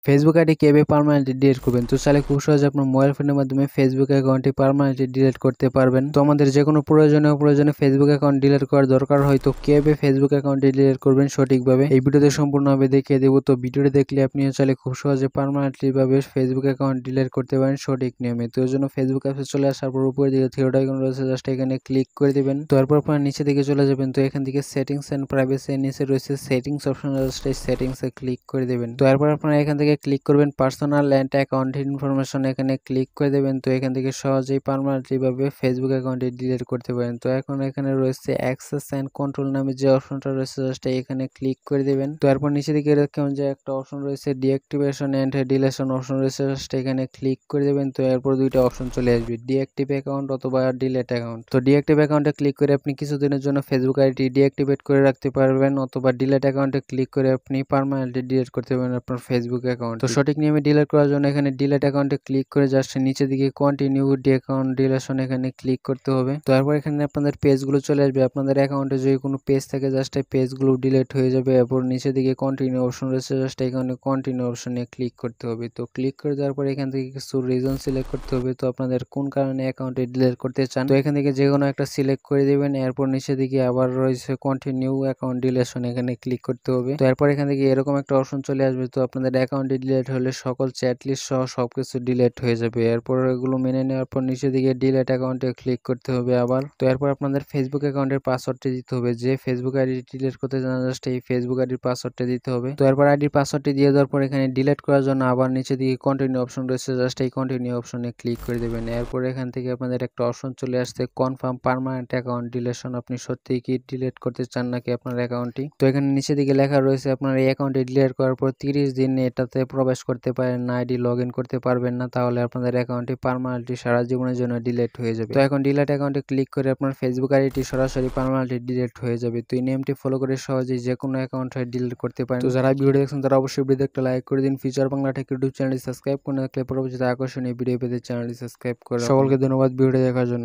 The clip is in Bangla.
ফেসবুক আইডি কিভাবে পার্মানেন্টলি ডিলিট করবেন। তো চাইলে খুব সহজে আপনার মোবাইল ফোনের মাধ্যমে ফেসবুক অ্যাকাউন্টটি পার্মানেন্টলি ডিলিট করতে পারবেন। তো আমাদের যে কোনো প্রয়োজনে ফেসবুক অ্যাকাউন্ট ডিলিট করার দরকার হয়, তো কিভাবে ফেসবুক অ্যাকাউন্টটি ডিলিট করবেন সঠিকভাবে এই ভিডিওতে সম্পূর্ণভাবে দেখিয়ে দেবো। তো ভিডিওটি দেখলে আপনি চাইলে খুব সহজে পার্মানেন্টলি ভাবে ফেসবুক অ্যাকাউন্ট ডিলিট করতে পারেন সঠিক নিয়মে। তো এর জন্য ফেসবুক অ্যাপে চলে আসার পর উপরে দিকে থ্রি ডট আইকন রয়েছে, জাস্ট এখানে ক্লিক করে দিবেন। তারপর আপনার নিচে দিকে চলে যাবেন। তো এখান থেকে সেটিংস এন্ড প্রাইভেসি এর নিচে রয়েছে সেটিংস অপশন, জাস্ট এই সেটিংস এ ক্লিক করে দিবেন। তো এরপর আপনারা এখান থেকে ক্লিক করবেন পার্সোনাল এন্ড অ্যাকাউন্ট ইনফরমেশন, এখানে ক্লিক করে দেবেন। তো এখান থেকে সহজেই পার্মানেন্টলি ভাবে ফেসবুক অ্যাকাউন্টটি ডিলিট করতে পারেন। তো এখন এখানে রয়েছে অ্যাক্সেস এন্ড কন্ট্রোল নামে যে অপশনটা রয়েছে, জাস্ট এখানে ক্লিক করে দিবেন। তো এরপর নিচে দিকে এরকম যে একটা অপশন রয়েছে ডিঅ্যাক্টিভেশন এন্ড ডিলেশন অপশন রয়েছে, জাস্ট এখানে ক্লিক করে দেবেন। তো এরপর দুইটা অপশন চলে আসবে, ডিঅ্যাক্টিভ অ্যাকাউন্ট অথবা ডিলিট অ্যাকাউন্ট। তো ডিঅ্যাক্টিভ অ্যাকাউন্টে ক্লিক করে আপনি কিছুদিনের জন্য ফেসবুক আইডি ডিঅ্যাক্টিভেট করে রাখতে পারবেন, অথবা ডিলিট অ্যাকাউন্টে ক্লিক করে আপনি পার্মানেন্টলি ডিলিট করতে পারবেন আপনার ফেসবুক অ্যাকাউন্ট। তো সঠিক নিয়মে ডিলিট করার জন্য এখানে ডিলিট অ্যাকাউন্টে ক্লিক করে জাস্ট নিচের দিকে কন্টিনিউ অ্যাকাউন্ট ডিলেশন এখানে ক্লিক করতে হবে। তো তারপর এখানে আপনাদের পেজগুলো চলে আসবে, আপনাদের অ্যাকাউন্টে যদি কোনো পেজ থাকে জাস্ট এই পেজগুলো ডিলিট হয়ে যাবে। এরপর নিচের দিকে কন্টিনিউ অপশন রয়েছে, জাস্ট এখানে কন্টিনিউ অপশনে ক্লিক করতে হবে। তো ক্লিক করে দেওয়ার পর এখান থেকে কিছু রিজন সিলেক্ট করতে হবে, তো আপনাদের কোন কারণে অ্যাকাউন্টে ডিলিট করতে চান। তো এখান থেকে যে কোনো একটা সিলেক্ট করে দিবেন। এরপর নিচের দিকে আবার রয়েছে কন্টিনিউ অ্যাকাউন্ট ডিলেশন, এখানে ক্লিক করতে হবে। তো এরপর এখান থেকে এরকম একটা অপশন চলে আসবে, তো আপনাদের অ্যাকাউন্টে ডিলিট হলে সকল চ্যাট লিস্ট সহ সবকিছু ডিলিট হয়ে যাবে। এরপর এগুলো মেনে নেওয়ার পর নিচের দিকে ডিলিট অ্যাকাউন্টে ক্লিক করতে হবে আবার। তো এরপর আপনাদের ফেসবুক অ্যাকাউন্টের পাসওয়ার্ডটি দিতে হবে, যে ফেসবুক আইডি ডিলিট করতে চান জাস্ট এই ফেসবুক আইডির পাসওয়ার্ডটা দিতে হবে। তো এরপর আইডির পাসওয়ার্ডটি দিয়ে দেওয়ার পর এখানে ডিলিট করার জন্য আবার নিচে দিকে কন্টিনিউ অপশন রয়েছে, জাস্ট এই কন্টিনিউ অপশনে ক্লিক করে দেবেন। এরপর এখান থেকে আপনাদের একটা অপশন চলে আসছে কনফার্ম পার্মানেন্ট অ্যাকাউন্ট ডিলেশন, আপনি সত্যিই কি ডিলিট করতে চান নাকি আপনার অ্যাকাউন্টটি। তো এখানে নিচে দিকে লেখা রয়েছে আপনার এই অ্যাকাউন্টটি ডিলিট করার পর 30 দিন এটাতে প্রবেশ করতে পারেন না, আইডি লগ ইন করতে পারবেন না, তাহলে আপনাদের অ্যাকাউন্টটি পার্মানেন্টলি সারা জীবনের জন্য ডিলিট হয়ে যাবে। তো এখন ডিলিট অ্যাকাউন্টে ক্লিক করে আপনার ফেসবুক আইডিটি সরাসরি পার্মানেন্টলি ডিলিট হয়ে যাবে। তো এই নিয়মটি ফলো করে সহজেই যে কোনো অ্যাকাউন্ট ডিলিট করতে পারেন। তো যারা ভিডিও দেখছেন তারা অবশ্যই ভিডিও একটা লাইক করে দিন, ফিউচার বাংলা টেক ইউটিউব চ্যানেলটি সাবস্ক্রাইব করে রাখলে পরবর্তীতে আকর্ষণীয় ভিডিও পেতে চ্যানেলটি সাবস্ক্রাইব করে সকলকে ধন্যবাদ ভিডিও দেখার জন্য।